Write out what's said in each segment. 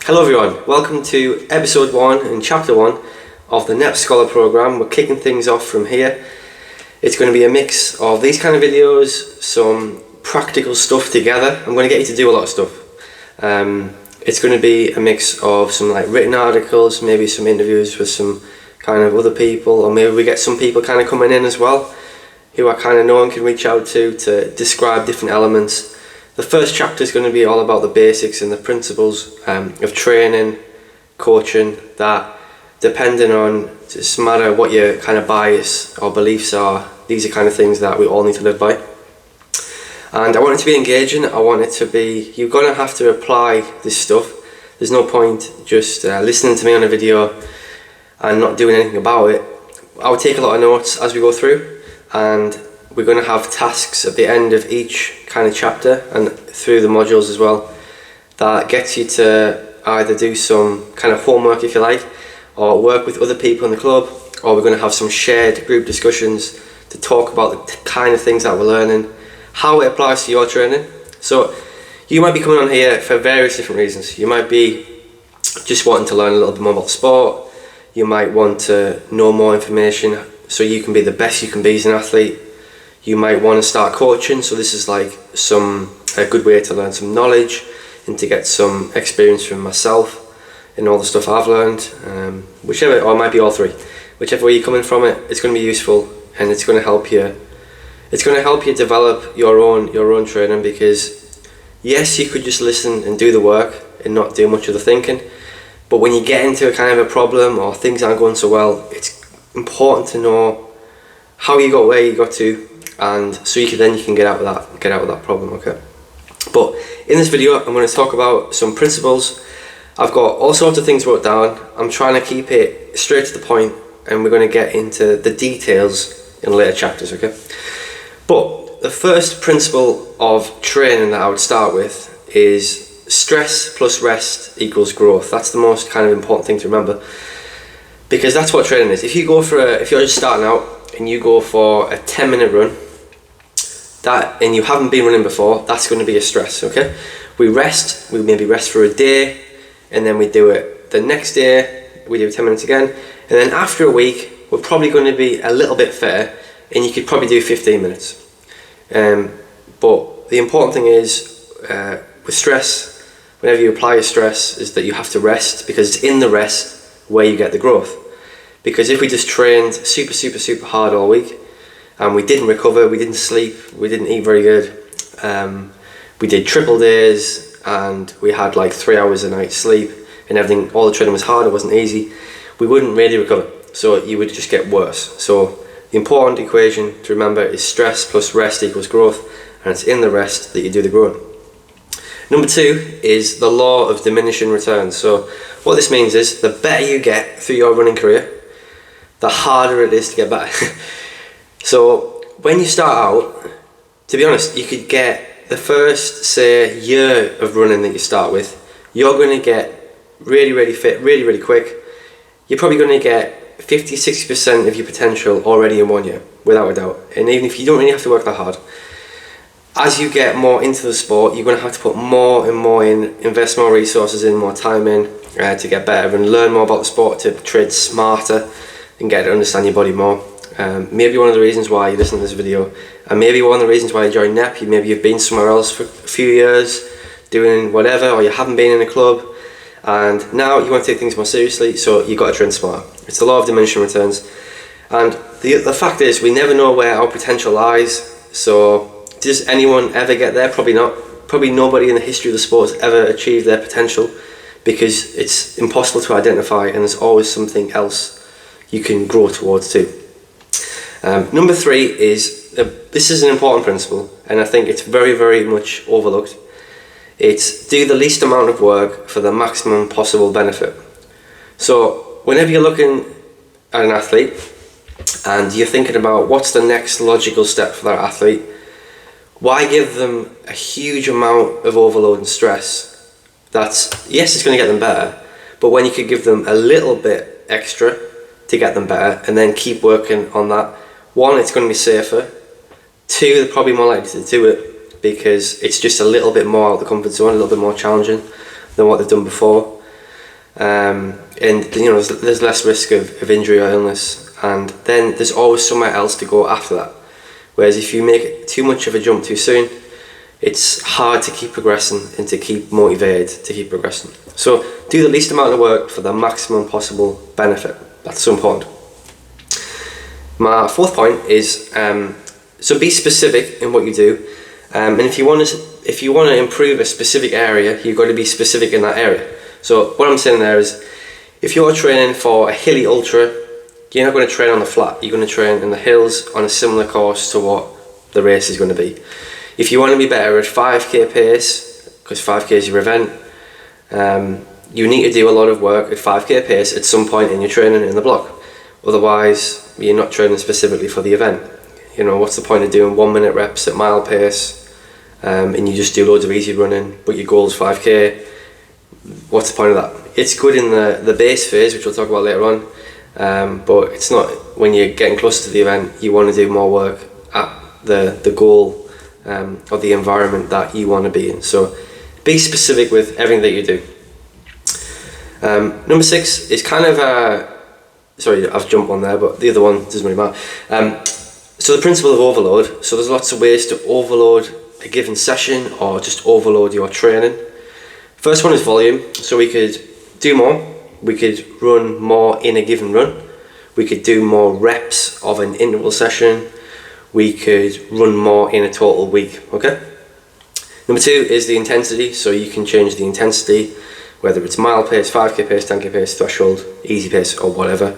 Hello everyone, welcome to episode 1 and chapter 1 of the NEP Scholar Programme. We're kicking things off from here. It's going to be a mix of these kind of videos, some practical stuff together. I'm going to get you to do a lot of stuff. It's going to be a mix of some written articles, maybe some interviews with some kind of other people, or maybe we get some people kind of coming in as well who I kind of know and can reach out to describe different elements. The first chapter is going to be all about the basics and the principles of training, coaching, that depending on, it doesn't matter what your kind of bias or beliefs are, these are kind of things that we all need to live by. And I want it to be engaging. I want it to be, you're going to have to apply this stuff. There's no point just listening to me on a video and not doing anything about it. I'll take a lot of notes as we go through, and we're going to have tasks at the end of each kind of chapter and through the modules as well that gets you to either do some kind of homework, if you like, or work with other people in the club, or we're going to have some shared group discussions to talk about the kind of things that we're learning, how it applies to your training. So you might be coming on here for various different reasons. You might be just wanting to learn a little bit more about the sport. You might want to know more information so you can be the best you can be as an athlete. You might want to start coaching, so this is a good way to learn some knowledge and to get some experience from myself and all the stuff I've learned. Whichever, or it might be all three. Whichever way you're coming from it, it's going to be useful and it's going to help you. It's going to help you develop your own training, because yes, you could just listen and do the work and not do much of the thinking. But when you get into a kind of a problem or things aren't going so well, it's important to know how you got where you got to, and so you can get out of that problem. Okay, but in this video I'm going to talk about some principles. I've got all sorts of things wrote down. I'm trying to keep it straight to the point, and we're going to get into the details in later chapters. Okay, but the first principle of training that I would start with is stress plus rest equals growth. That's the most kind of important thing to remember, because that's what training is. If you're just starting out and you go for a 10-minute run, and you haven't been running before, that's going to be a stress. Okay, we maybe rest for a day, and then we do it the next day, we do 10 minutes again, and then after a week we're probably going to be a little bit fair, and you could probably do 15 minutes. But the important thing is, with stress, whenever you apply your stress, is that you have to rest, because it's in the rest where you get the growth. Because if we just trained super hard all week and we didn't recover, we didn't sleep, we didn't eat very good, we did triple days and we had 3 hours a night sleep and everything, all the training was hard, it wasn't easy, we wouldn't really recover. So you would just get worse. So the important equation to remember is stress plus rest equals growth, and it's in the rest that you do the growing. Number 2 is the law of diminishing returns. So what this means is, the better you get through your running career, the harder it is to get better. So when you start out, to be honest, you could get the first, say, year of running that you start with, you're going to get really fit, really quick. You're probably going to get 50-60% of your potential already in 1 year, without a doubt. And even if you don't really have to work that hard, as you get more into the sport, you're going to have to put more and more in, invest more resources in, more time in, to get better and learn more about the sport, to trade smarter and get to understand your body more. Maybe one of the reasons why you listen to this video, and maybe one of the reasons why you joined NEP, maybe you've been somewhere else for a few years doing whatever, or you haven't been in a club, and now you want to take things more seriously, so you've got to train smarter. It's the law of diminishing returns. And the fact is, we never know where our potential lies. So does anyone ever get there? Probably not. Probably nobody in the history of the sport has ever achieved their potential, because it's impossible to identify, and there's always something else you can grow towards too. Number 3 is, this is an important principle, and I think it's very much overlooked. It's do the least amount of work for the maximum possible benefit. So whenever you're looking at an athlete and you're thinking about what's the next logical step for that athlete, why give them a huge amount of overload and stress? Yes, it's going to get them better, but when you could give them a little bit extra to get them better and then keep working on that, 1, it's going to be safer, 2, they're probably more likely to do it because it's just a little bit more out of the comfort zone, a little bit more challenging than what they've done before. and there's less risk of injury or illness, and then there's always somewhere else to go after that. Whereas if you make too much of a jump too soon, it's hard to keep progressing and to keep motivated to keep progressing. So do the least amount of work for the maximum possible benefit. That's so important. My fourth point is so be specific in what you do, and if you want to improve a specific area, you've got to be specific in that area. So what I'm saying there is, if you're training for a hilly ultra, you're not going to train on the flat. You're going to train in the hills on a similar course to what the race is going to be. If you want to be better at 5k pace, because 5k is your event, you need to do a lot of work at 5k pace at some point in your training in the block. Otherwise, you're not training specifically for the event. What's the point of doing 1 minute reps at mile pace, and you just do loads of easy running, but your goal is 5k? What's the point of that? It's good in the base phase, which we'll talk about later on, but it's not when you're getting closer to the event. You want to do more work at the goal or the environment that you want to be in. So be specific with everything that you do. Number 6 is kind of sorry, I've jumped one there, but the other one doesn't really matter. So the principle of overload. So there's lots of ways to overload a given session or just overload your training. First one is volume. So we could do more. We could run more in a given run. We could do more reps of an interval session. We could run more in a total week. Okay. Number 2 is the intensity. So you can change the intensity, whether it's mile pace, 5k pace, 10k pace, threshold, easy pace, or whatever.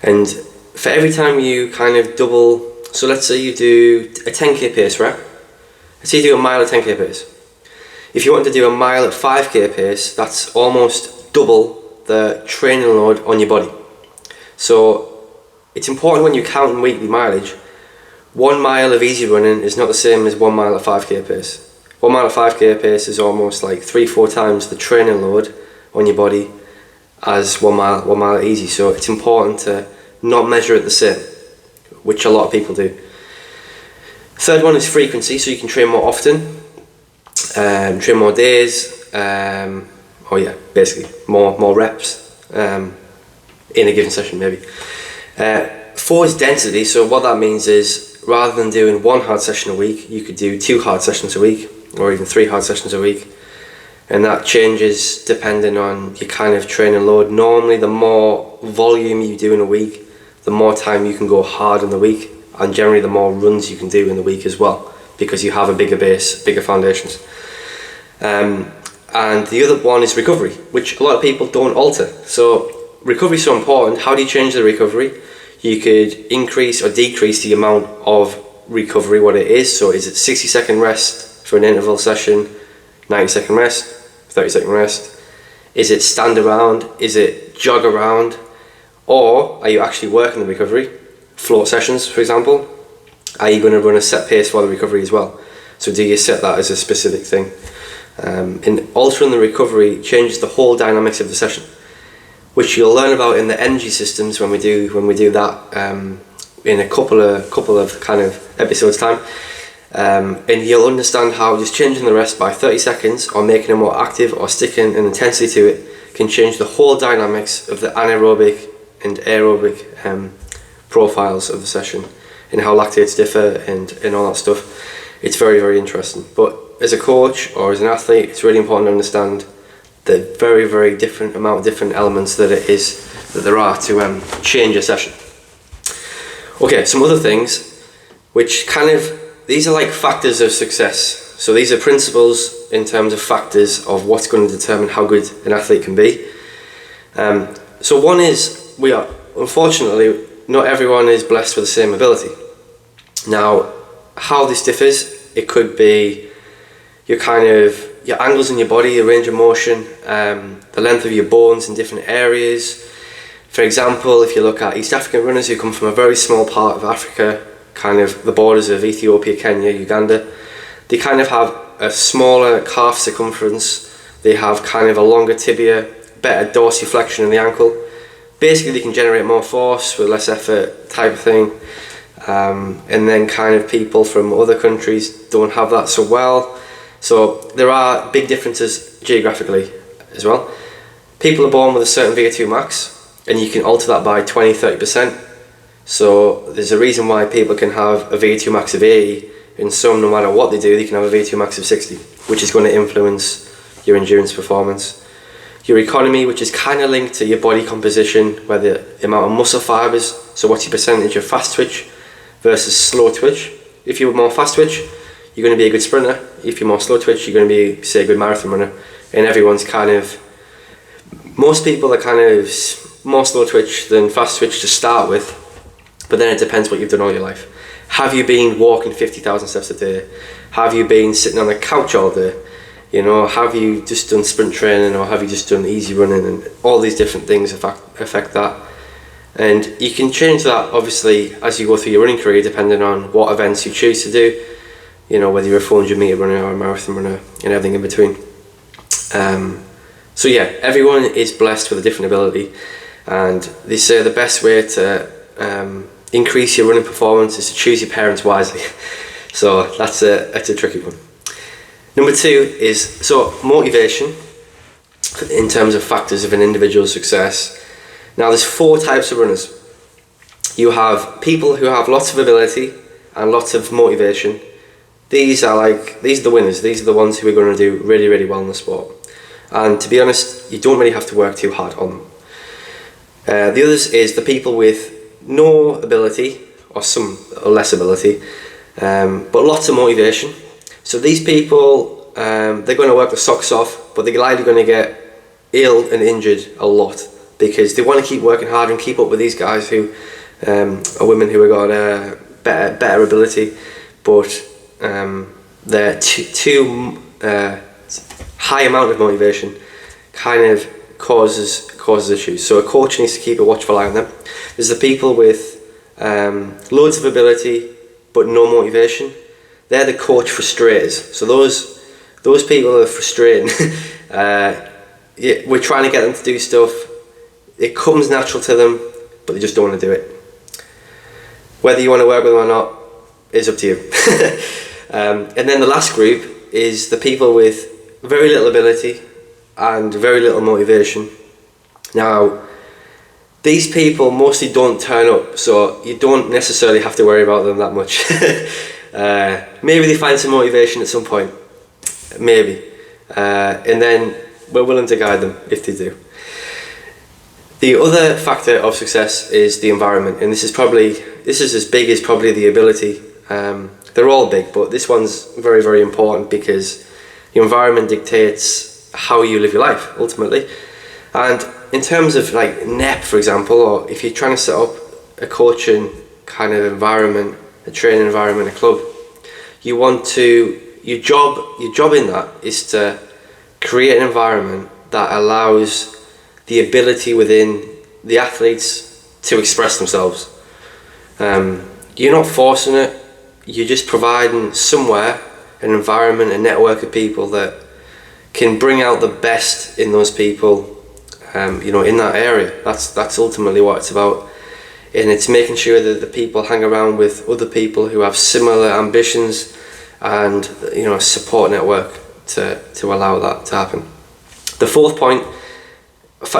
And for every time you kind of double, so let's say you do a 10k pace rep. Let's say you do a mile at 10k pace. If you want to do a mile at 5k pace, that's almost double the training load on your body. So it's important when you're counting weekly mileage, 1 mile of easy running is not the same as 1 mile at 5k pace. 1 mile at 5k pace is almost like 3-4 times the training load on your body as 1 mile at easy. So it's important to not measure it the same, which a lot of people do. Third one is frequency. So you can train more often, train more days, basically more reps in a given session maybe. 4 is density. So what that means is, rather than doing 1 hard session a week, you could do 2 hard sessions a week, or even 3 hard sessions a week, and that changes depending on your kind of training load. Normally the more volume you do in a week, the more time you can go hard in the week, and generally the more runs you can do in the week as well, because you have a bigger base, bigger foundations. And the other one is recovery, which a lot of people don't alter. So recovery is so important. How do you change the recovery? You could increase or decrease the amount of recovery, what it is. So is it 60-second rest for an interval session, 90-second rest, 30-second rest? Is it stand around? Is it jog around? Or are you actually working the recovery? Float sessions, for example. Are you going to run a set pace for the recovery as well? So do you set that as a specific thing? And altering the recovery changes the whole dynamics of the session, which you'll learn about in the energy systems when we do that in a couple of kind of episodes time, and you'll understand how just changing the rest by 30 seconds or making it more active or sticking an intensity to it can change the whole dynamics of the anaerobic and aerobic profiles of the session, and how lactates differ and all that stuff. It's very, very interesting. But as a coach or as an athlete, it's really important to understand the very, very different amount of different elements that there are to change a session. Okay, some other things which these are like factors of success. So these are principles in terms of factors of what's going to determine how good an athlete can be. So one is, unfortunately, not everyone is blessed with the same ability. Now, how this differs, it could be your angles in your body, your range of motion, the length of your bones in different areas. For example, if you look at East African runners who come from a very small part of Africa, kind of the borders of Ethiopia, Kenya, Uganda, they kind of have a smaller calf circumference, they have kind of a longer tibia, better dorsiflexion in the ankle. Basically they can generate more force with less effort type of thing. And then kind of people from other countries don't have that so well. So there are big differences geographically as well. People are born with a certain VO2 max, and you can alter that by 20-30%. So there's a reason why people can have a VO2 max of 80, and some, no matter what they do, they can have a VO2 max of 60, which is going to influence your endurance performance. Your economy, which is kind of linked to your body composition, where the amount of muscle fibers, so what's your percentage of fast twitch versus slow twitch. If you're more fast twitch, you're going to be a good sprinter. If you're more slow twitch, you're going to be, say, a good marathon runner. And everyone's kind of, most people are kind of more slow twitch than fast twitch to start with, but then it depends what you've done all your life. Have you been walking 50,000 steps a day? Have you been sitting on the couch all day? You know, have you just done sprint training, or have you just done easy running? And all these different things affect that. And you can change that, obviously, as you go through your running career, depending on what events you choose to do. You know, whether you're a 400 metre runner or a marathon runner, and everything in between. So yeah, everyone is blessed with a different ability. And they say the best way to increase your running performance is to choose your parents wisely. So that's a tricky one. Number 2 is motivation in terms of factors of an individual's success. Now there's 4 types of runners. You have people who have lots of ability and lots of motivation. These are the winners. These are the ones who are going to do really, really well in the sport. And to be honest, you don't really have to work too hard on them. The others is the people with no ability, or some less ability, but lots of motivation. So these people, they're going to work their socks off, but they're likely going to get ill and injured a lot, because they want to keep working hard and keep up with these guys who are women who have got better ability, but their too high amount of motivation kind of causes issues. So a coach needs to keep a watchful eye on them. There's the people with loads of ability but no motivation. They're the coach frustrators. So those people are frustrating. We're trying to get them to do stuff. It comes natural to them, but they just don't want to do it. Whether you want to work with them or not is up to you. And then the last group is the people with very little ability and very little motivation. Now, these people mostly don't turn up, so you don't necessarily have to worry about them that much. Maybe they find some motivation at some point, maybe, and then we're willing to guide them if they do. The other factor of success is the environment, and this is as big as probably the ability. They're all big, but this one's very, very important, because your environment dictates how you live your life ultimately. And in terms of like NEP, for example, or if you're trying to set up a coaching kind of environment, a training environment, a club, you want to, your job in that is to create an environment that allows the ability within the athletes to express themselves. You're not forcing it, you're just providing somewhere, an environment, a network of people that can bring out the best in those people, in that area. That's ultimately what it's about. And it's making sure that the people hang around with other people who have similar ambitions, and a support network to allow that to happen. The 4th point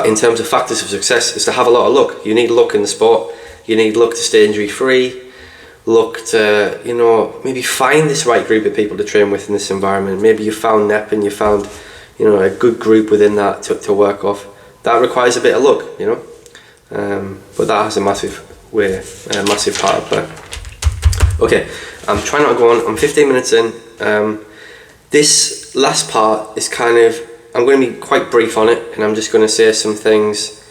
in terms of factors of success is to have a lot of luck. You need luck in the sport. You need luck to stay injury free, luck to maybe find this right group of people to train with in this environment. Maybe you found NEP and you found a good group within that to work off. That requires a bit of luck, but that has a massive part of play. Okay, I'm trying not to go on. I'm 15 minutes in. This last part is I'm going to be quite brief on it, and I'm just going to say some things.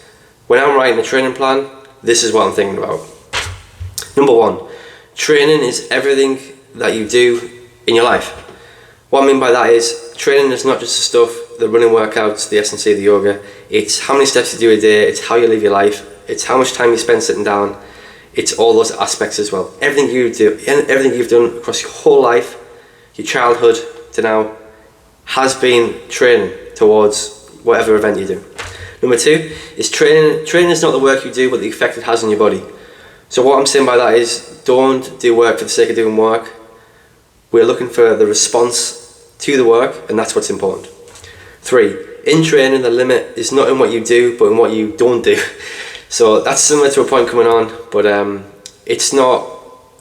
When I'm writing a training plan, this is what I'm thinking about. Number 1, training is everything that you do in your life. What I mean by that is, training is not just the stuff, the running workouts, the S&C, the yoga. It's how many steps you do a day, it's how you live your life, it's how much time you spend sitting down, it's all those aspects as well. Everything you do, everything you've done across your whole life, your childhood to now, has been training towards whatever event you do. Number 2 is training. Training is not the work you do, but the effect it has on your body. So what I'm saying by that is, don't do work for the sake of doing work. We're looking for the response to the work, and that's what's important. 3, in training, the limit is not in what you do, but in what you don't do. So that's similar to a point coming on, but it's not,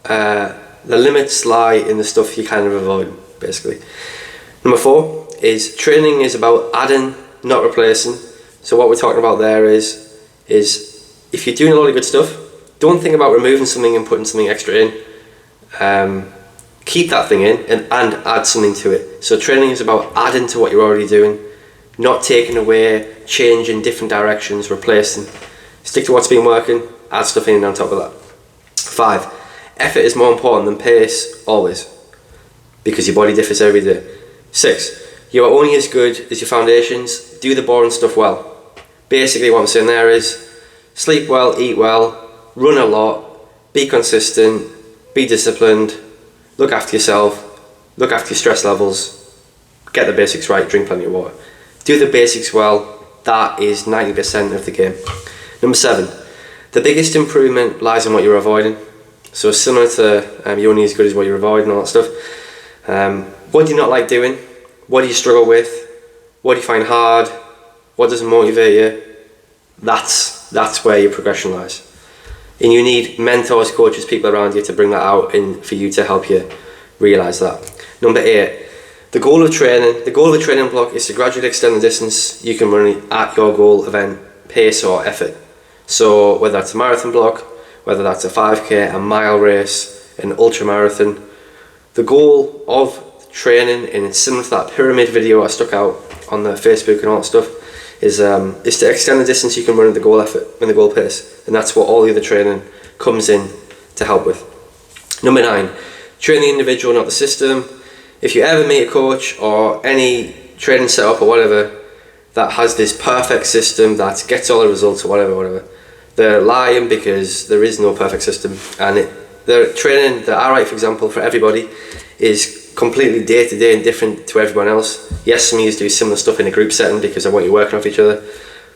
the limits lie in the stuff you kind of avoid, basically. Number 4 is training is about adding, not replacing. So what we're talking about there is if you're doing a lot of good stuff, don't think about removing something and putting something extra in. Keep that thing in and add something to it. So training is about adding to what you're already doing, not taking away, changing different directions, replacing. Stick to what's been working, add stuff in on top of that. 5, effort is more important than pace, always, because your body differs every day. 6, you are only as good as your foundations. Do the boring stuff well. Basically what I'm saying there is sleep well, eat well, run a lot, be consistent, be disciplined, look after yourself, look after your stress levels, get the basics right, drink plenty of water. Do the basics well, that is 90% of the game. Number 7, the biggest improvement lies in what you're avoiding. So similar to you're only as good as what you're avoiding, all that stuff. What do you not like doing? What do you struggle with? What do you find hard? What doesn't motivate you? That's where your progression lies. And you need mentors, coaches, people around you to bring that out and for you to help you realise that. Number 8, the goal of a training block is to gradually extend the distance you can run at your goal event, pace or effort. So whether that's a marathon block, whether that's a 5k, a mile race, an ultra marathon, the goal of training, and it's similar to that pyramid video I stuck out on the Facebook and all that stuff, is to extend the distance you can run at the goal effort and the goal pace, and that's what all the other training comes in to help with. Number 9, train the individual, not the system. If you ever meet a coach or any training setup or whatever that has this perfect system that gets all the results or whatever, they're lying, because there is no perfect system, and the training that I write, for example, for everybody is completely day to day and different to everyone else. Yes, some of you do similar stuff in a group setting because I want you working off each other,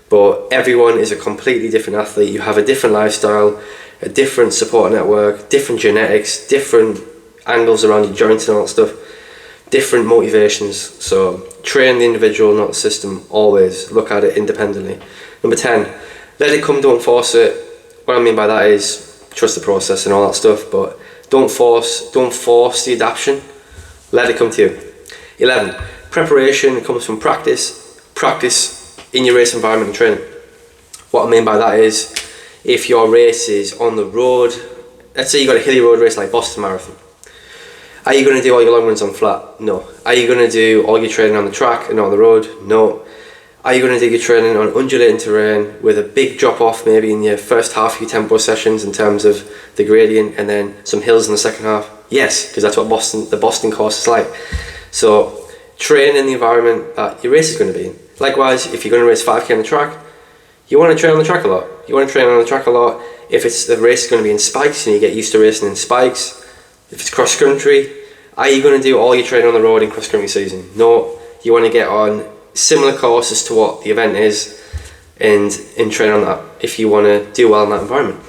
but everyone is a completely different athlete. You have a different lifestyle, a different support network, different genetics, different angles around your joints and all that stuff, different motivations. So train the individual, not the system. Always look at it independently. Number 10, let it come, don't force it. What I mean by that is trust the process and all that stuff, but don't force the adaptation. Let it come to you. 11, preparation comes from practice in your race environment and training. What I mean by that is, if your race is on the road, let's say you got a hilly road race like Boston Marathon, are you going to do all your long runs on flat? No. Are you going to do all your training on the track and not on the road? No. Are you going to do your training on undulating terrain with a big drop off maybe in your first half of your tempo sessions in terms of the gradient, and then some hills in the second half? Yes, because that's what the Boston course is like. So train in the environment that your race is going to be in. Likewise, if you're going to race 5k on the track, you want to train on the track a lot. You want to train on the track a lot. If it's the race is going to be in spikes and you get used to racing in spikes, if it's cross country, are you going to do all your training on the road in cross country season? No, you want to get on similar courses to what the event is and train on that if you want to do well in that environment.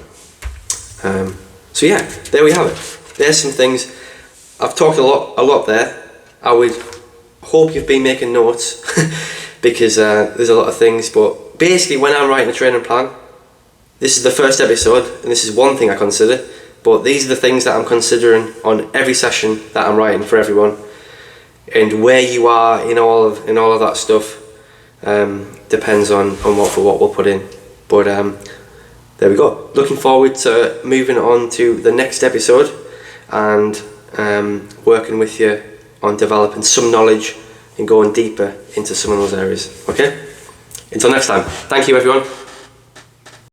So yeah, there we have it. There's some things. I've talked a lot there. I would hope you've been making notes because there's a lot of things, but basically when I'm writing a training plan, this is the first episode and this is one thing I consider, but these are the things that I'm considering on every session that I'm writing for everyone. And where you are in all of that stuff depends on what we'll put in. But there we go. Looking forward to moving on to the next episode and working with you on developing some knowledge and going deeper into some of those areas. Okay? Until next time. Thank you, everyone.